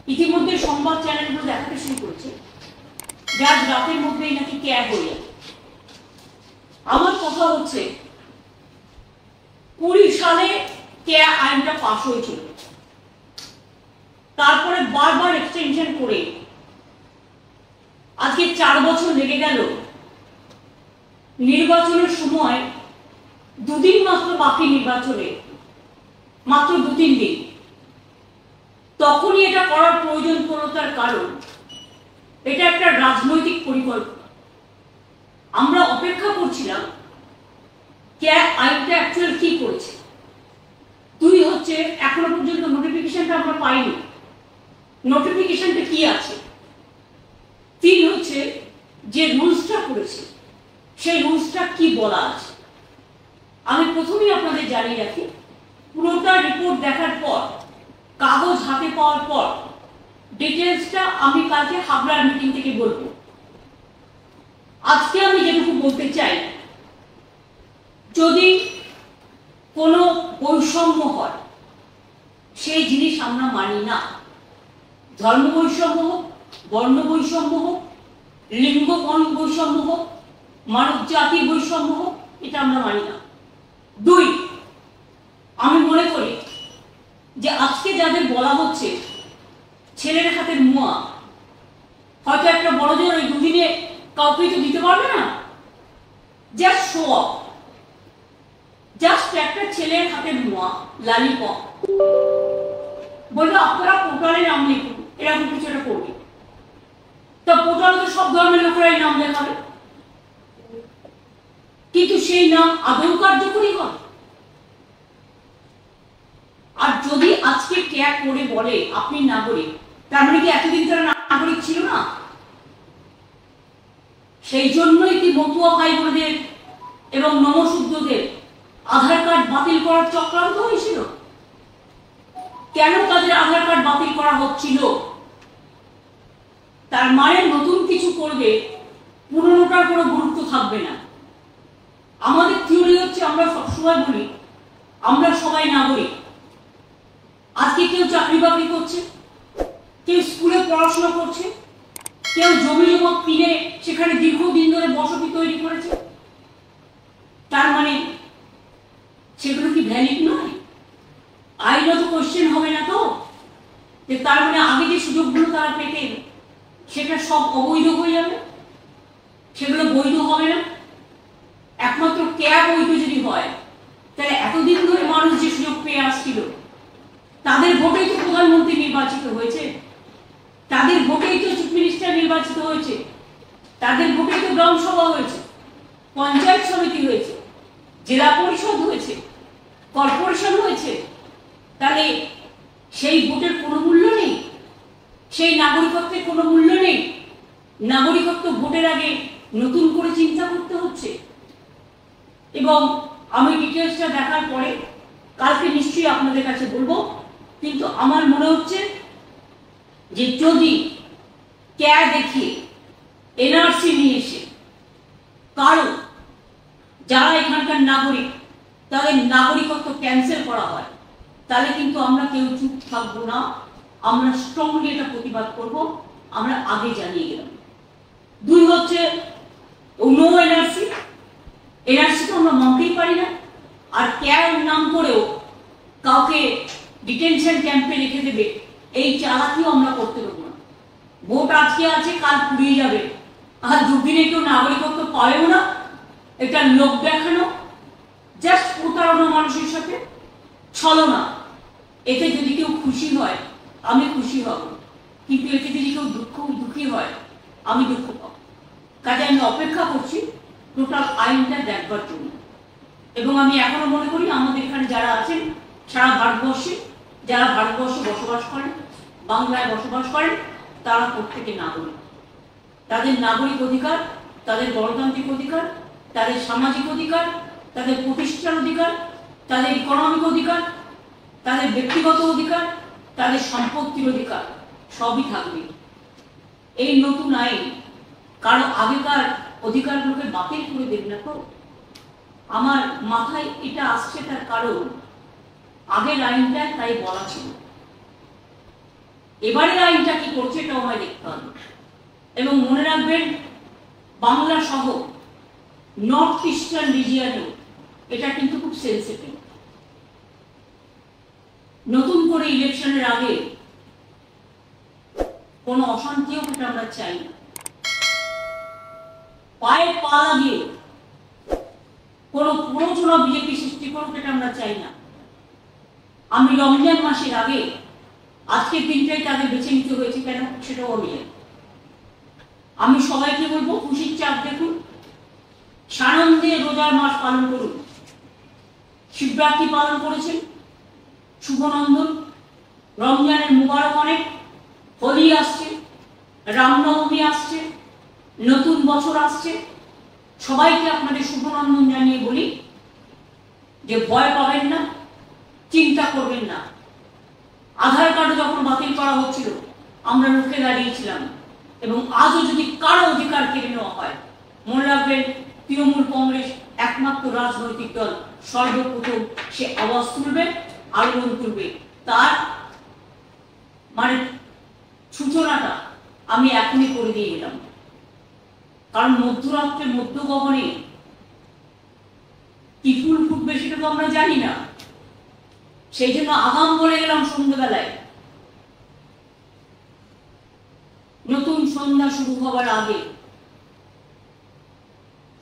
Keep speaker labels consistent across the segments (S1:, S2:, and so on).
S1: ইতিমধ্যে সংবাদ চ্যানেলগুলো দেখাতে শুরু করেছে যে আজ রাতের মধ্যেই নাকি ক্যাব হয়ে যাবে। আমার কথা হচ্ছে 20 সালে ক্যা আইনটা পাশ হয়েছিল, তারপরে বারবার এক্সটেনশন করে আজকে 4 বছর লেগে গেল। নির্বাচনের সময় দুদিন মাত্র বাকি, নির্বাচনে মাত্র 2-3 দিন, তখনই এটা করার প্রয়োজন পড়ল। তার কারণ এটা একটা রাজনৈতিক পরিকল্পনা। আমরা অপেক্ষা করছিলাম ক্যাব আইনটা অ্যাকচুয়াল কি করেছে। 2 হচ্ছে এখনো পর্যন্ত নোটিফিকেশনটা আমরা পাইনি, নোটিফিকেশনটা কি আছে। 3 হচ্ছে যে রুলসটা করেছে সেই রুলসটা কি বলা আছে। আমি প্রথমেই আপনাদের জানিয়ে রাখি, পুরোটা রিপোর্ট দেখার পর, কাগজ হাতে পাওয়ার পর ডিটেলসটা আমি কালকে হাবড়ার মিটিং থেকে বলবো। আজকে আমি যেটুকু বলতে চাই, যদি কোনো বৈষম্য হয় সেই জিনিস আমরা মানি না। ধর্ম বৈষম্য হোক, বর্ণ বৈষম্য হোক, লিঙ্গ বৈষম্য হোক, মানব জাতির বৈষম্য হোক, এটা আমরা মানি না। 2, আমি মনে করি যে আজকে যাদের বলা হচ্ছে ছেলের হাতের মুয়া, হয়তো একটা বড় জোর ওই 2 দিনে কাউকে তো দিতে পারবে না, জাস্ট শো অফ, জাস্ট একটা ছেলের হাতের মুয়া, লালিপপ, বলবে আপনারা পোর্টালে নাম লিখুন, এরকম কিছু একটা করবে। তা পোর্টালে তো সব ধর্মের লোকেরাই নাম লেখাবে, কিন্তু সেই নাম আদৌ কার্যকরী হয়। আর যদি আজকে ক্যাব করে বলে আপনি নাগরিক, তার মানে কি এতদিন তারা নাগরিক ছিল না? সেই জন্যই কি মতুয়া ভাই বোনদের এবং নমশুদ্ধদের আধার কার্ড বাতিল করার চক্রান্ত হয়েছিল? কেন তাদের আধার কার্ড বাতিল করা হচ্ছিল? তার মানে নতুন কিছু করবে, পুরনোটার কোনো গুরুত্ব থাকবে না। আমাদের থিওরি হচ্ছে, আমরা সবসময় বলি আমরা সবাই নাগরিক। আজকে কেউ চাকরি বাকরি করছে, কেউ স্কুলে পড়াশোনা করছে, কেউ জমি জমা কিনে সেখানে দীর্ঘদিন ধরে বসতি তৈরি করেছে। তার মানে সেগুলো কি ভ্যালিড নয়? আইনত কোশ্চেন হবে না তো যে তার মানে আগে যে সুযোগগুলো তারা পেতেন সেটা সব অবৈধ হয়ে যাবে, সেগুলো বৈধ হবে না। একমাত্র ক্যাব বৈধ যদি হয়, তাহলে এতদিন ধরে মানুষ যে সুযোগ পেয়ে আসছিল, তাদের ভোটেই তো প্রধানমন্ত্রী নির্বাচিত হয়েছে, তাদের ভোটেই তো চিফ মিনিস্টার নির্বাচিত হয়েছে, তাদের ভোটেই তো গ্রাম সভা হয়েছে, পঞ্চায়েত সমিতি হয়েছে, জেলা পরিষদ হয়েছে, কর্পোরেশন হয়েছে। তাহলে সেই ভোটের কোনো মূল্য নেই, সেই নাগরিকত্বের কোনো মূল্য নেই। নাগরিকত্ব ভোটের আগে নতুন করে চিন্তা করতে হচ্ছে। এবং আমি ডিটেলসটা দেখার পরে কালকে নিশ্চয়ই আপনাদের কাছে বলবো, কিন্তু আমার মনে হচ্ছে যে যদি ক্যা দেখিয়ে এনআরসি নিয়ে এসে কারো যারা এখানকার নাগরিক তাদের নাগরিকত্ব ক্যান্সেল করা হয়, তাহলে কিন্তু আমরা কেউ চুপ থাকবো না, আমরা স্ট্রংলি এটা প্রতিবাদ করব। আমরা আগে জানিয়ে গেলাম। 2 হচ্ছে নো এনআরসি, এনআরসি তো আমরা মানতেই পারি না। আর ক্যাব নাম করেও কাউকে ডিটেনশন ক্যাম্পে রেখে দেবে, এই চালাকিও আমরা করতে দেবো না। ভোট আজকে আছে, কাল ফুরিয়ে যাবে, আর 2 দিনে কেউ নাগরিকত্ব পাবেও না। এটা লোক দেখানো, জাস্ট প্রতারণা মানুষের সাথে, ছলনা। এতে যদি কেউ খুশি হয় আমি খুশি হব, কিন্তু এতে যদি কেউ দুঃখী হয় আমি দুঃখ পাবো। কাজে আমি অপেক্ষা করছি টোটাল আইনটা দেখবার জন্য। এবং আমি এখনো মনে করি আমাদের এখানে যারা আছেন সারা ভারতবর্ষে, যারা ভারতবর্ষে বসবাস করেন, বাংলায় বসবাস করেন, তারা প্রত্যেকে নাগরিক। তাদের নাগরিক অধিকার, তাদের গণতান্ত্রিক অধিকার, তাদের সামাজিক অধিকার, তাদের প্রতিষ্ঠার অধিকার, তাদের ইকোনমিক অধিকার, তাদের ব্যক্তিগত অধিকার, তাদের সম্পত্তির অধিকার সবই থাকবে। এই নতুন আইন কারো আগেকার অধিকারগুলোকে বাতিল করে দেবে না তো। আমার মাথায় এটা আসছে তার কারণ আগের আইনটা তাই বলা ছিল। এবারের আইনটা কি করছে এটাও আমায় দেখতে হবে। এবং মনে রাখবেন, বাংলা সহ নর্থ ইস্টার্ন রিজিয়নেও এটা কিন্তু খুব সেন্সিটিভ। নতুন করে ইলেকশনের আগে কোনো অশান্তিও এটা আমরা চাই না। পায়ে পা লাগিয়ে কোনো প্ররোচনা বিজেপি সৃষ্টি করুক এটা আমরা চাই না। আমি রমজান মাসের আগে আজকের দিনটাই তাদের বেছে নিতে হয়েছে কেন সেটাও আমি জানি। আমি সবাইকে বলবো খুশির চাপ দেখুন, সানন্দে রোজার মাস পালন করুন। শিবরাত্রি পালন করেছেন, শুভনন্দন, রমজানের মুবারক অনেক, হোলি আসছে, রামনবমী আসছে, নতুন বছর আসছে। সবাইকে আপনাদের শুভনন্দন জানিয়ে বলি যে ভয় পাবেন না, চিন্তা করবেন না। আধার কার্ড যখন বাতিল করা হচ্ছিল আমরা রুখে দাঁড়িয়েছিলাম, এবং আজও যদি কারো অধিকার কেড়ে নেওয়া হয়, মনে রাখবেন তৃণমূল কংগ্রেস একমাত্র রাজনৈতিক দল সর্বপ্রথম সে আওয়াজ তুলবে, আলোড়ন তুলবে। তার মানে সূচনাটা আমি এখনই করে দিয়ে গেলাম, কারণ মধ্যরাত্রে মধ্যগগনে কি ফুল ফুটবে সেটা তো আমরা জানি না। সেই জন্য আগাম বলে গেলাম সন্ধ্যাবেলায়, নতুন সন্ধ্যা শুরু হবার আগে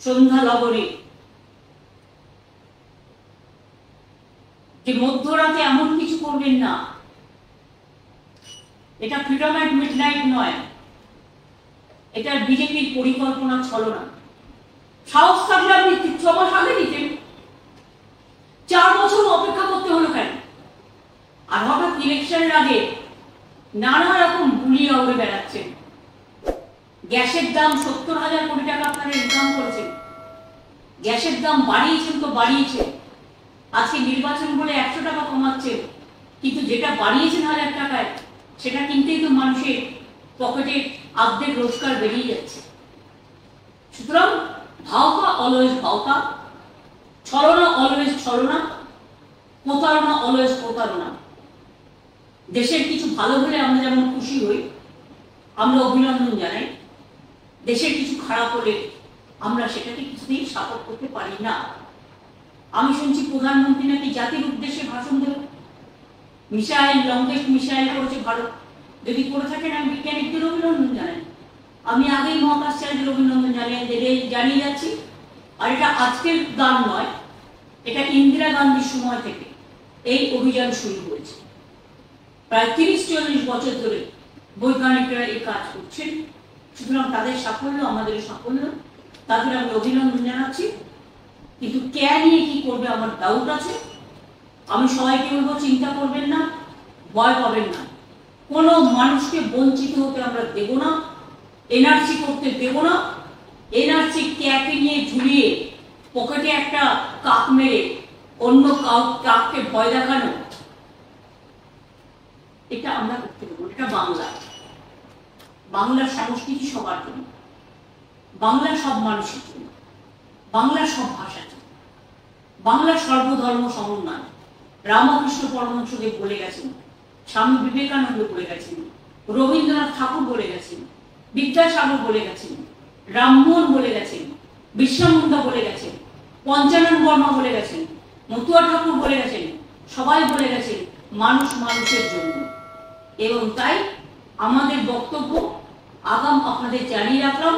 S1: সন্ধ্যা লগনে যে মধ্যরাতে এমন কিছু করবেন না। এটা ফ্রিডম অ্যাট মিডনাইট নয়, এটা বিজেপির পরিকল্পনা ছলনা। সাহস থাকলে আপনি 6 মাস আগে দিতেন, 4 বছর অপেক্ষা করতে হলো কেন? আর হঠাৎ ইলেকশনের আগে নানা রকম বুলিয়ে উড়ে বেড়াচ্ছেন। গ্যাসের দাম 70,000 কোটি টাকা আপনারা ইনকাম করেছেন, গ্যাসের দাম বাড়িয়েছেন তো বাড়িয়েছেন। আজকে নির্বাচন বলে 100 টাকা কমাচ্ছেন, কিন্তু যেটা বাড়িয়েছেন 1000 টাকায় সেটা কিনতেই তো মানুষের পকেটে অর্ধেক রোজগার বেরিয়ে যাচ্ছে। সুতরাং ভাওতা অলওয়েজ ভাওতা, ছলনা অলওয়েজ ছলনা, প্রতারণা অলওয়েজ প্রতারণা। দেশের কিছু ভালো হলে আমরা যেমন খুশি হই, আমরা অভিনন্দন জানাই, দেশের কিছু খারাপ হলে আমরা সেটাকে কিছুতেই সাপোর্ট করতে পারি না। আমি শুনছি প্রধানমন্ত্রী নাকি জাতির উদ্দেশ্যে ভাষণ দেব, মিসাইল, লঙ্কেশ মিসাইল করেছে ভারত। যদি করে থাকেন আমি বিজ্ঞানীদের অভিনন্দন জানাই, আমি আগেই মহাকাশচারীদের অভিনন্দন জানিয়ে যাচ্ছি। আর এটা আজকের গান নয়, এটা ইন্দিরা গান্ধীর সময় থেকে এই অভিযান শুরু হয়েছে। প্রায় 30-40 বছর ধরে বৈজ্ঞানিকরা এই কাজ করছেন। সুতরাং তাদের সাফল্য আমাদের সাফল্য, তাদের আমি অভিনন্দন জানাচ্ছি। কিন্তু কে নিয়ে কি করবে আমার ডাউট আছে। আমি সবাইকে বলবো চিন্তা করবেন না, ভয় পাবেন না। কোনো মানুষকে বঞ্চিত হতে আমরা দেব না, এনআরসি করতে দেব না। এনআরসি ক্যাকে নিয়ে ঝুলিয়ে পকেটে একটা কাক মেরে অন্য কাককে ভয় দেখানো, এটা আমরা করতে দেবো। এটা বাংলা, বাংলার সংস্কৃতি সবার জন্য, বাংলার সব মানুষের জন্য, বাংলার সব ভাষার জন্য, বাংলার সর্বধর্ম সমন্বয়। রামকৃষ্ণ পরমহংসদেব বলে গেছেন, স্বামী বিবেকানন্দ বলে গেছেন, রবীন্দ্রনাথ ঠাকুর বলে গেছেন, বিদ্যাসাগর বলে গেছেন, রামমোহন বলে গেছেন, বিশ্বানন্দ বলে গেছেন, পঞ্চানন বর্মা বলে গেছেন, মতুয়া ঠাকুর বলে গেছেন, সবাই বলে গেছেন মানুষ মানুষের জন্য। এবং তাই আমাদের বক্তব্য আগাম আপনাদের জানিয়ে রাখলাম।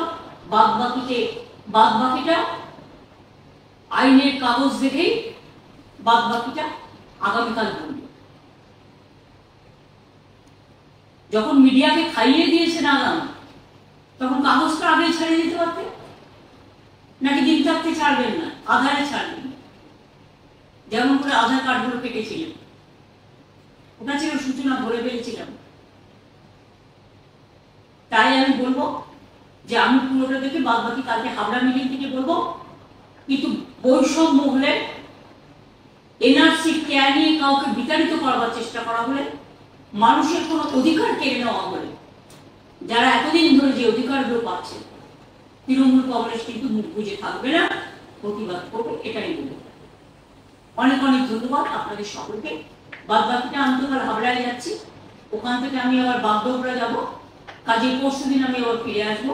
S1: বাদবাকিটা আইনের কাগজ দেখেই বাদবাকিটা আগামীকাল বলব। যখন মিডিয়াকে খাইয়ে দিয়েছেন আগাম, তখন কাগজটা আগেই ছাড়িয়ে দিতে পারতেন, নাকি দিন থাকতে ছাড়বেন না, আধারে ছাড়বেন। যেমন করে আধার কার্ডগুলো কেটেছিলেন, ওটা ছিল সূচনা, ভরে ফেলেছিলাম। তাই আমি বলবো যে আমি পুরোটা দেখে বাদবাকি কালকে হাবড়া মিটিং থেকে বলবো। কিন্তু বৈষম্য হলে, এনআরসি কে নিয়ে কাউকে বিতাড়িত করবার চেষ্টা করা হলে, মানুষের কোনো অধিকার কেড়ে নেওয়া হলে, যারা এতদিন ধরে যে অধিকারগুলো পাচ্ছে, তৃণমূল কংগ্রেস কিন্তু মুখ বুঝে থাকবে না, প্রতিবাদ করবে, এটাই বলবো। অনেক অনেক ধন্যবাদ আপনাদের সকলকে। বাদবাকিটা আমি তো হাবড়ায় যাচ্ছি, ওখান থেকে আমি আবার বাগডোগরা যাব, কাজেই পরশুদিন আমি আবার ফিরে আসবো,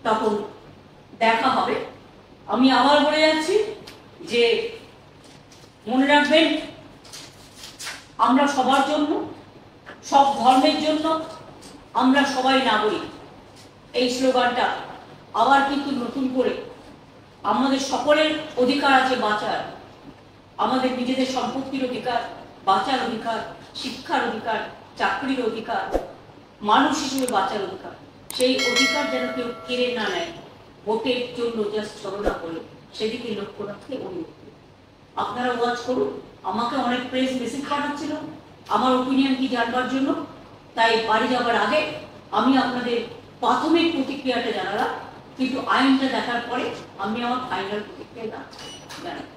S1: তখন দেখা হবে। আমি আবার বলে যাচ্ছি যে মনে রাখবেন, আমরা সবার জন্য, সব ধর্মের জন্য আমরা সবাই নাগরিক। এই স্লোগানটা আবার কিন্তু নতুন করে, আমাদের সকলের অধিকার আছে বাঁচার, আমাদের নিজেদের সম্পত্তির অধিকার, বাঁচার অধিকার, শিক্ষার অধিকার, চাকরির অধিকার, মানুষ হিসেবে বাঁচার অধিকার। সেই অধিকার যেন কেউ কেড়ে না নেয় ভোটের জন্য জাস্ট ছলনা করে, সেদিকে লক্ষ্য রাখতে অনুরোধ করি। আপনারা ওয়াচ করুন। আমাকে অনেক প্রেস মেসেজ পাঠাচ্ছিল আমার ওপিনিয়ন কি জানবার জন্য, তাই বাড়ি যাবার আগে আমি আপনাদের প্রাথমিক প্রতিক্রিয়াটা জানালাম, কিন্তু আইনটা দেখার পরে আমি আমার ফাইনাল প্রতিক্রিয়া জানাবো।